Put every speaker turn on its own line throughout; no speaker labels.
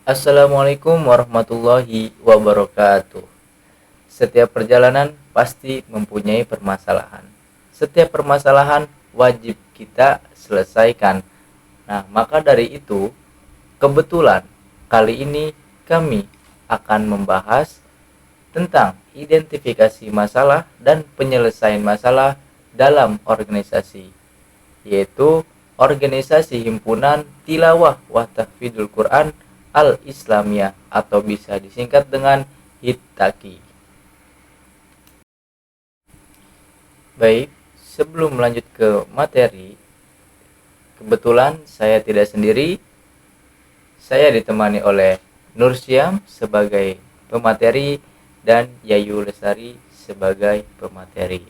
Assalamualaikum warahmatullahi wabarakatuh. Setiap perjalanan pasti mempunyai permasalahan. Setiap permasalahan wajib kita selesaikan. Nah, maka dari itu, kebetulan kali ini kami akan membahas tentang identifikasi masalah dan penyelesaian masalah dalam organisasi, yaitu organisasi himpunan tilawah wa tahfidzul Quran Al-Islamiyah atau bisa disingkat dengan HITAKI. Baik, sebelum melanjut ke materi, kebetulan saya tidak sendiri. Saya ditemani oleh Nur Syam sebagai pemateri dan Yayu Lestari sebagai pemateri.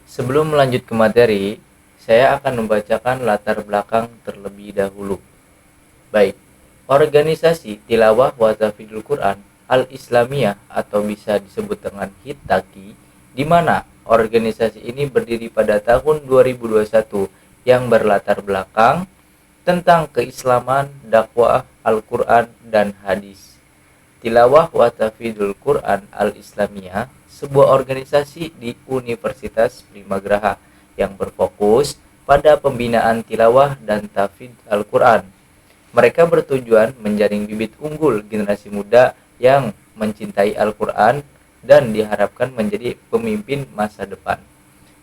Sebelum melanjut ke materi, saya akan membacakan latar belakang terlebih dahulu. Baik, organisasi Tilawah wa Tahfidzul Quran Al-Islamiyah atau bisa disebut dengan HITAKI, di mana organisasi ini berdiri pada tahun 2021 yang berlatar belakang tentang keislaman, dakwah, Al-Quran, dan hadis. Tilawah wa Tahfidzul Quran Al-Islamiyah, sebuah organisasi di Universitas Primagraha yang berfokus pada pembinaan tilawah dan tahfidz Al-Quran. Mereka bertujuan menjaring bibit unggul generasi muda yang mencintai Al-Quran dan diharapkan menjadi pemimpin masa depan.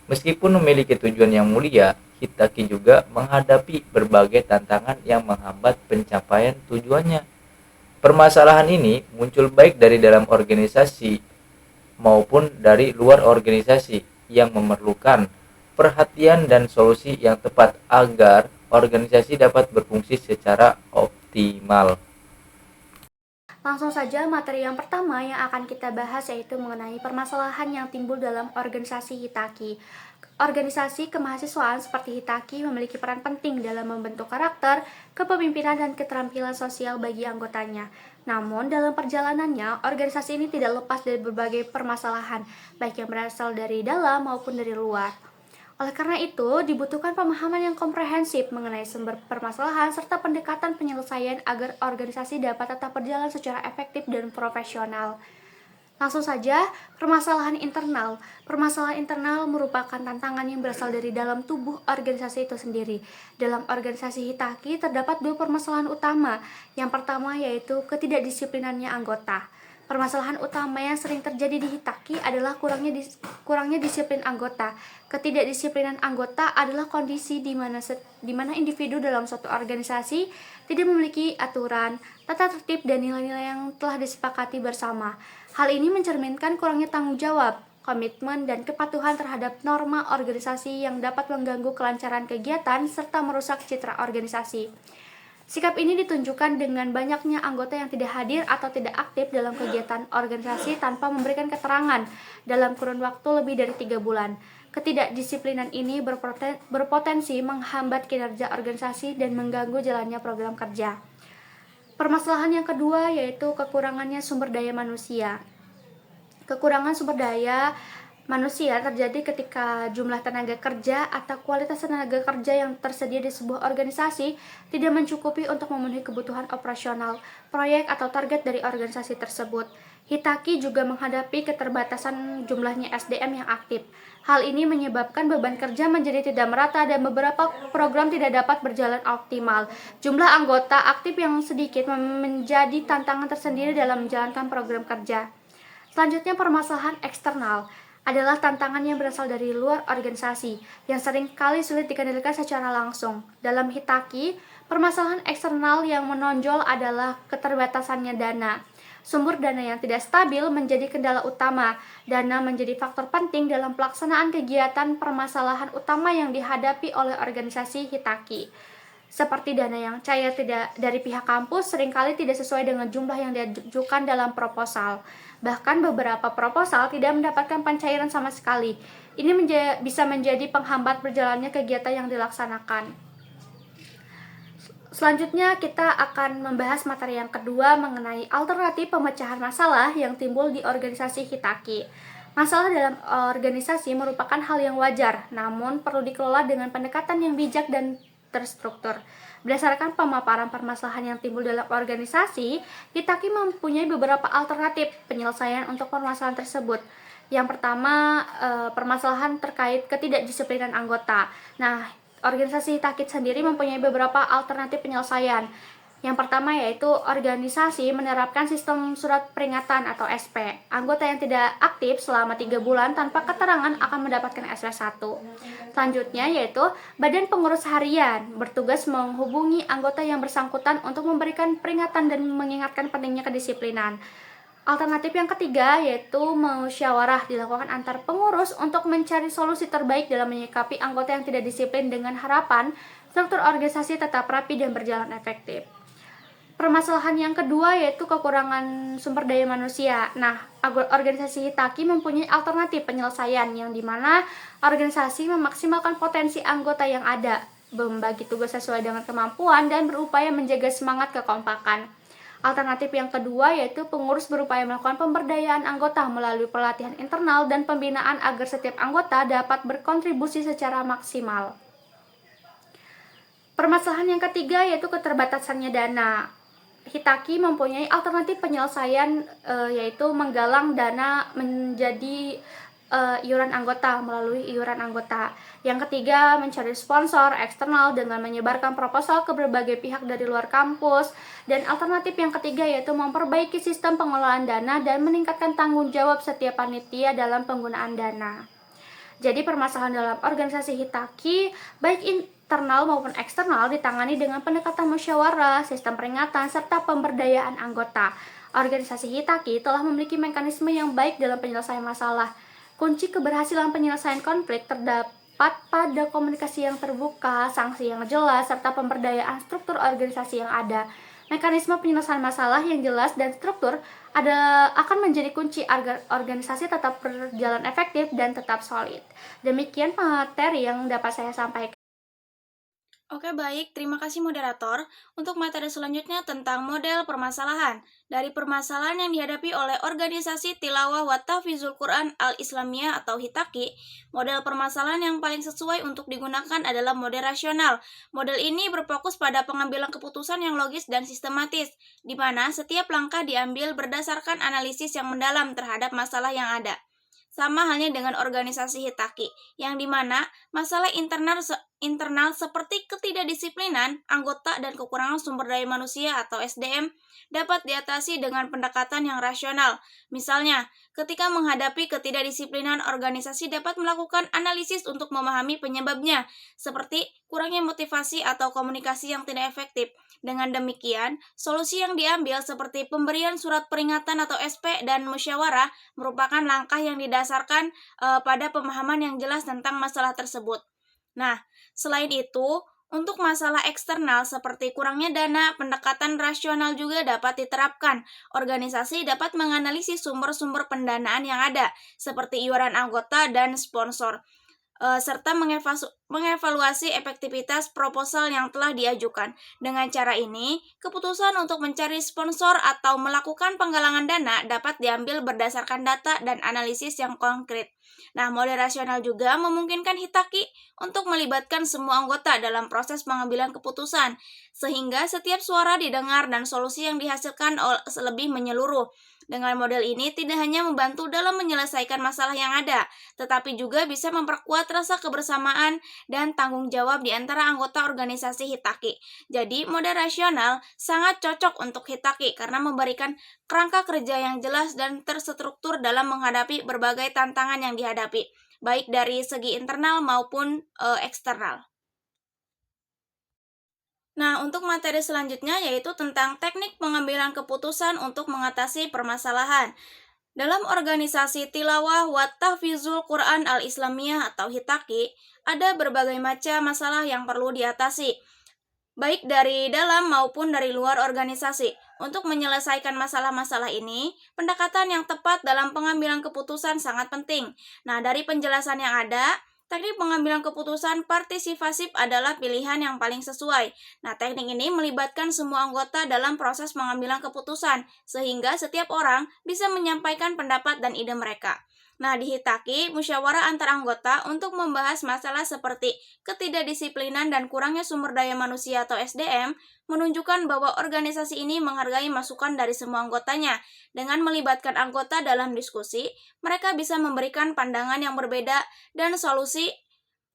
Meskipun memiliki tujuan yang mulia, Hitaki juga menghadapi berbagai tantangan yang menghambat pencapaian tujuannya. Permasalahan ini muncul baik dari dalam organisasi maupun dari luar organisasi yang memerlukan perhatian dan solusi yang tepat agar organisasi dapat berfungsi secara optimal.
Langsung saja materi yang pertama yang akan kita bahas yaitu mengenai permasalahan yang timbul dalam organisasi Hitaki. Organisasi kemahasiswaan seperti Hitaki memiliki peran penting dalam membentuk karakter, kepemimpinan, dan keterampilan sosial bagi anggotanya. Namun, dalam perjalanannya, organisasi ini tidak lepas dari berbagai permasalahan, baik yang berasal dari dalam maupun dari luar. Oleh karena itu, dibutuhkan pemahaman yang komprehensif mengenai sumber permasalahan serta pendekatan penyelesaian agar organisasi dapat tetap berjalan secara efektif dan profesional. Langsung saja, permasalahan internal. Permasalahan internal merupakan tantangan yang berasal dari dalam tubuh organisasi itu sendiri. Dalam organisasi Hitaki terdapat dua permasalahan utama. Yang pertama yaitu ketidakdisiplinannya anggota. Permasalahan utama yang sering terjadi di Hitaki adalah kurangnya disiplin anggota. Ketidakdisiplinan anggota adalah kondisi di mana individu dalam suatu organisasi tidak memiliki aturan, tata tertib, dan nilai-nilai yang telah disepakati bersama. Hal ini mencerminkan kurangnya tanggung jawab, komitmen, dan kepatuhan terhadap norma organisasi yang dapat mengganggu kelancaran kegiatan serta merusak citra organisasi. Sikap ini ditunjukkan dengan banyaknya anggota yang tidak hadir atau tidak aktif dalam kegiatan organisasi tanpa memberikan keterangan dalam kurun waktu lebih dari 3 bulan. Ketidakdisiplinan ini berpotensi menghambat kinerja organisasi dan mengganggu jalannya program kerja. Permasalahan yang kedua yaitu kekurangannya sumber daya manusia. Kekurangan sumber daya manusia terjadi ketika jumlah tenaga kerja atau kualitas tenaga kerja yang tersedia di sebuah organisasi tidak mencukupi untuk memenuhi kebutuhan operasional, proyek, atau target dari organisasi tersebut. Hitaki juga menghadapi keterbatasan jumlahnya SDM yang aktif. Hal ini menyebabkan beban kerja menjadi tidak merata dan beberapa program tidak dapat berjalan optimal. Jumlah anggota aktif yang sedikit menjadi tantangan tersendiri dalam menjalankan program kerja. Selanjutnya, permasalahan eksternal adalah tantangan yang berasal dari luar organisasi yang sering kali sulit dikendalikan secara langsung. Dalam Hitaki, permasalahan eksternal yang menonjol adalah keterbatasannya dana. Sumber dana yang tidak stabil menjadi kendala utama. Dana menjadi faktor penting dalam pelaksanaan kegiatan permasalahan utama yang dihadapi oleh organisasi Hitaki. Seperti dana yang cair dari pihak kampus seringkali tidak sesuai dengan jumlah yang diajukan dalam proposal. Bahkan beberapa proposal tidak mendapatkan pencairan sama sekali. Ini bisa menjadi penghambat berjalannya kegiatan yang dilaksanakan. Selanjutnya kita akan membahas materi yang kedua mengenai alternatif pemecahan masalah yang timbul di organisasi Hitaki. Masalah dalam organisasi merupakan hal yang wajar, namun perlu dikelola dengan pendekatan yang bijak dan terstruktur. Berdasarkan pemaparan permasalahan yang timbul dalam organisasi, Hitaki mempunyai beberapa alternatif penyelesaian untuk permasalahan tersebut. Yang pertama, permasalahan terkait ketidakdisiplinan anggota. Nah, organisasi Hitaki sendiri mempunyai beberapa alternatif penyelesaian. Yang pertama yaitu organisasi menerapkan sistem surat peringatan atau SP. Anggota yang tidak aktif selama 3 bulan tanpa keterangan akan mendapatkan SP1. Selanjutnya yaitu Badan Pengurus Harian bertugas menghubungi anggota yang bersangkutan untuk memberikan peringatan dan mengingatkan pentingnya kedisiplinan. Alternatif yang ketiga yaitu musyawarah dilakukan antar pengurus untuk mencari solusi terbaik dalam menyikapi anggota yang tidak disiplin dengan harapan struktur organisasi tetap rapi dan berjalan efektif. Permasalahan yang kedua yaitu kekurangan sumber daya manusia. Nah, organisasi Hitaki mempunyai alternatif penyelesaian yang dimana organisasi memaksimalkan potensi anggota yang ada, membagi tugas sesuai dengan kemampuan, dan berupaya menjaga semangat kekompakan. Alternatif yang kedua yaitu pengurus berupaya melakukan pemberdayaan anggota melalui pelatihan internal dan pembinaan agar setiap anggota dapat berkontribusi secara maksimal. Permasalahan yang ketiga yaitu keterbatasannya dana. Hitaki mempunyai alternatif penyelesaian yaitu menggalang dana menjadi iuran anggota melalui iuran anggota. Yang ketiga, mencari sponsor eksternal dengan menyebarkan proposal ke berbagai pihak dari luar kampus. Dan alternatif yang ketiga yaitu memperbaiki sistem pengelolaan dana dan meningkatkan tanggung jawab setiap panitia dalam penggunaan dana. Jadi permasalahan dalam organisasi Hitaki baik internal maupun eksternal ditangani dengan pendekatan musyawarah, sistem peringatan, serta pemberdayaan anggota. Organisasi Hitaki telah memiliki mekanisme yang baik dalam penyelesaian masalah. Kunci keberhasilan penyelesaian konflik terdapat pada komunikasi yang terbuka, sanksi yang jelas, serta pemberdayaan struktur organisasi yang ada. Mekanisme penyelesaian masalah yang jelas dan struktur akan menjadi kunci agar organisasi tetap berjalan efektif dan tetap solid. Demikian materi yang dapat saya sampaikan.
Oke, baik. Terima kasih moderator. Untuk materi selanjutnya tentang model permasalahan. Dari permasalahan yang dihadapi oleh organisasi Tilawah wa Tahfizul Quran Al-Islamiyah atau Hitaki, model permasalahan yang paling sesuai untuk digunakan adalah model rasional. Model ini berfokus pada pengambilan keputusan yang logis dan sistematis, di mana setiap langkah diambil berdasarkan analisis yang mendalam terhadap masalah yang ada. Sama halnya dengan organisasi Hitaki, yang dimana masalah internal seperti ketidakdisiplinan anggota dan kekurangan sumber daya manusia atau SDM dapat diatasi dengan pendekatan yang rasional. Misalnya, ketika menghadapi ketidakdisiplinan, organisasi dapat melakukan analisis untuk memahami penyebabnya, seperti kurangnya motivasi atau komunikasi yang tidak efektif. Dengan demikian, solusi yang diambil seperti pemberian surat peringatan atau SP dan musyawarah merupakan langkah yang didasarkan pada pemahaman yang jelas tentang masalah tersebut. Nah, selain itu, untuk masalah eksternal seperti kurangnya dana, pendekatan rasional juga dapat diterapkan. Organisasi dapat menganalisis sumber-sumber pendanaan yang ada, seperti iuran anggota dan sponsor, serta mengevaluasi efektivitas proposal yang telah diajukan. Dengan cara ini, keputusan untuk mencari sponsor atau melakukan penggalangan dana dapat diambil berdasarkan data dan analisis yang konkret. Nah, model rasional juga memungkinkan Hitaki untuk melibatkan semua anggota dalam proses pengambilan keputusan, sehingga setiap suara didengar dan solusi yang dihasilkan lebih menyeluruh. Dengan model ini tidak hanya membantu dalam menyelesaikan masalah yang ada, tetapi juga bisa memperkuat rasa kebersamaan dan tanggung jawab di antara anggota organisasi Hitaki. Jadi, model rasional sangat cocok untuk Hitaki karena memberikan kerangka kerja yang jelas dan terstruktur dalam menghadapi berbagai tantangan yang dihadapi, baik dari segi internal maupun eksternal. Nah, untuk materi selanjutnya yaitu tentang teknik pengambilan keputusan untuk mengatasi permasalahan. Dalam organisasi Tilawah wa Tahfizul Quran Al-Islamiyah atau Hitaki, ada berbagai macam masalah yang perlu diatasi, baik dari dalam maupun dari luar organisasi. Untuk menyelesaikan masalah-masalah ini, pendekatan yang tepat dalam pengambilan keputusan sangat penting. Nah, dari penjelasan yang ada, teknik pengambilan keputusan partisipasif adalah pilihan yang paling sesuai. Nah, teknik ini melibatkan semua anggota dalam proses pengambilan keputusan, sehingga setiap orang bisa menyampaikan pendapat dan ide mereka. Nah, di Hitaki, musyawarah antar anggota untuk membahas masalah seperti ketidakdisiplinan dan kurangnya sumber daya manusia atau SDM menunjukkan bahwa organisasi ini menghargai masukan dari semua anggotanya. Dengan melibatkan anggota dalam diskusi, mereka bisa memberikan pandangan yang berbeda dan solusi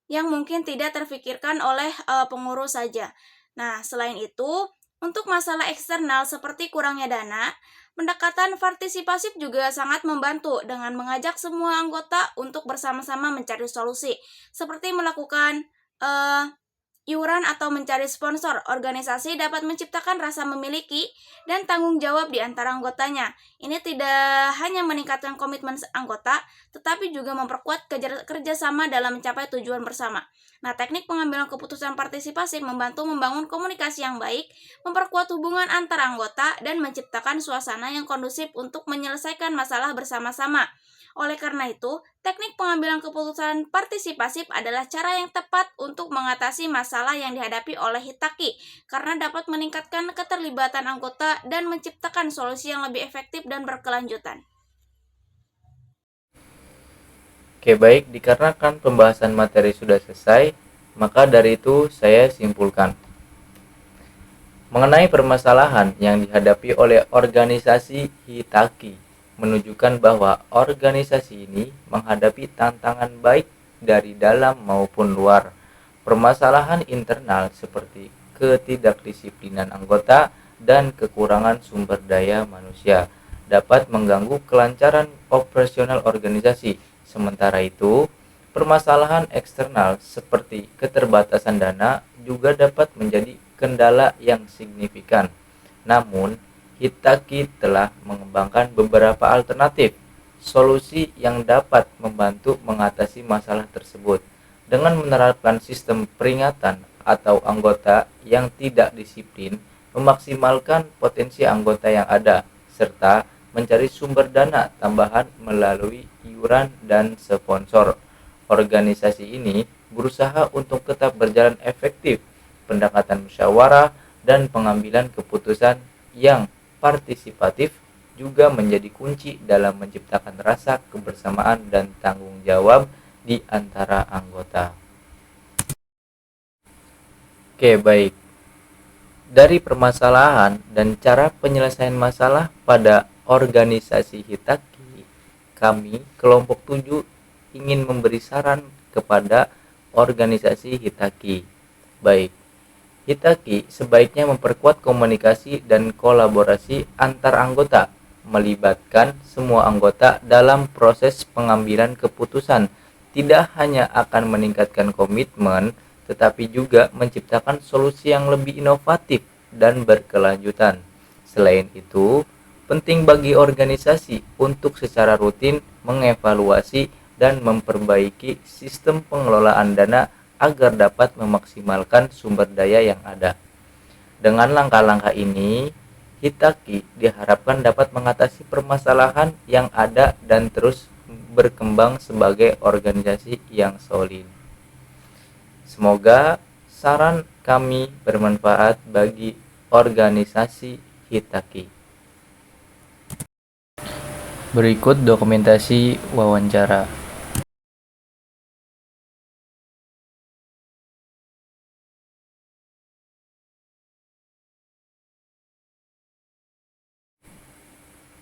yang mungkin tidak terfikirkan oleh pengurus saja. Nah, selain itu, untuk masalah eksternal seperti kurangnya dana, pendekatan partisipasif juga sangat membantu dengan mengajak semua anggota untuk bersama-sama mencari solusi, seperti melakukan iuran atau mencari sponsor. Organisasi dapat menciptakan rasa memiliki dan tanggung jawab di antara anggotanya. Ini tidak hanya meningkatkan komitmen anggota, tetapi juga memperkuat kerjasama dalam mencapai tujuan bersama. Nah, teknik pengambilan keputusan partisipasif membantu membangun komunikasi yang baik, memperkuat hubungan antar anggota, dan menciptakan suasana yang kondusif untuk menyelesaikan masalah bersama-sama. Oleh karena itu, teknik pengambilan keputusan partisipasif adalah cara yang tepat untuk mengatasi masalah yang dihadapi oleh Hitaki, karena dapat meningkatkan keterlibatan anggota dan menciptakan solusi yang lebih efektif dan berkelanjutan.
Oke, baik, dikarenakan pembahasan materi sudah selesai, maka dari itu saya simpulkan. Mengenai permasalahan yang dihadapi oleh organisasi Hitaki, menunjukkan bahwa organisasi ini menghadapi tantangan baik dari dalam maupun luar. Permasalahan internal seperti ketidakdisiplinan anggota dan kekurangan sumber daya manusia dapat mengganggu kelancaran operasional organisasi. Sementara itu, permasalahan eksternal seperti keterbatasan dana juga dapat menjadi kendala yang signifikan. Namun, Hitaki telah mengembangkan beberapa alternatif solusi yang dapat membantu mengatasi masalah tersebut dengan menerapkan sistem peringatan atau anggota yang tidak disiplin, memaksimalkan potensi anggota yang ada, serta mencari sumber dana tambahan melalui iuran dan sponsor. Organisasi ini berusaha untuk tetap berjalan efektif, pendekatan musyawarah dan pengambilan keputusan yang partisipatif juga menjadi kunci dalam menciptakan rasa kebersamaan dan tanggung jawab di antara anggota. Oke, baik. Dari permasalahan dan cara penyelesaian masalah pada organisasi Hitaki, kami kelompok 7 ingin memberi saran kepada organisasi Hitaki. Baik, Hitaki sebaiknya memperkuat komunikasi dan kolaborasi antar anggota, melibatkan semua anggota dalam proses pengambilan keputusan. Tidak hanya akan meningkatkan komitmen, tetapi juga menciptakan solusi yang lebih inovatif dan berkelanjutan. Selain itu, penting bagi organisasi untuk secara rutin mengevaluasi dan memperbaiki sistem pengelolaan dana agar dapat memaksimalkan sumber daya yang ada. Dengan langkah-langkah ini, Hitaki diharapkan dapat mengatasi permasalahan yang ada dan terus berkembang sebagai organisasi yang solid. Semoga saran kami bermanfaat bagi organisasi Hitaki. Berikut dokumentasi wawancara.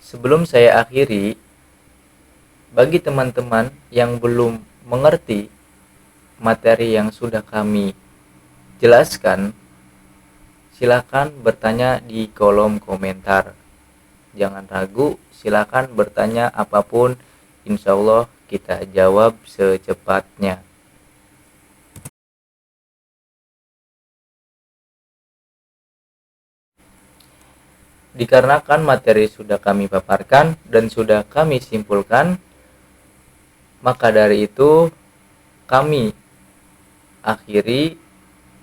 Sebelum saya akhiri, bagi teman-teman yang belum mengerti materi yang sudah kami jelaskan, silakan bertanya di kolom komentar. Jangan ragu, silakan bertanya apapun, insya Allah kita jawab secepatnya. Dikarenakan materi sudah kami paparkan dan sudah kami simpulkan, maka dari itu kami akhiri.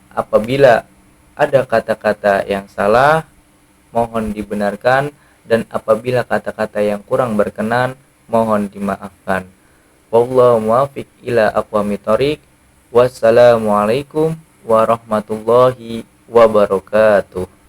Apabila ada kata-kata yang salah, mohon dibenarkan, dan apabila kata-kata yang kurang berkenan, mohon dimaafkan. Wallahu muwaffiq ila aqwamit thoriq. Wassalamualaikum warahmatullahi wabarakatuh.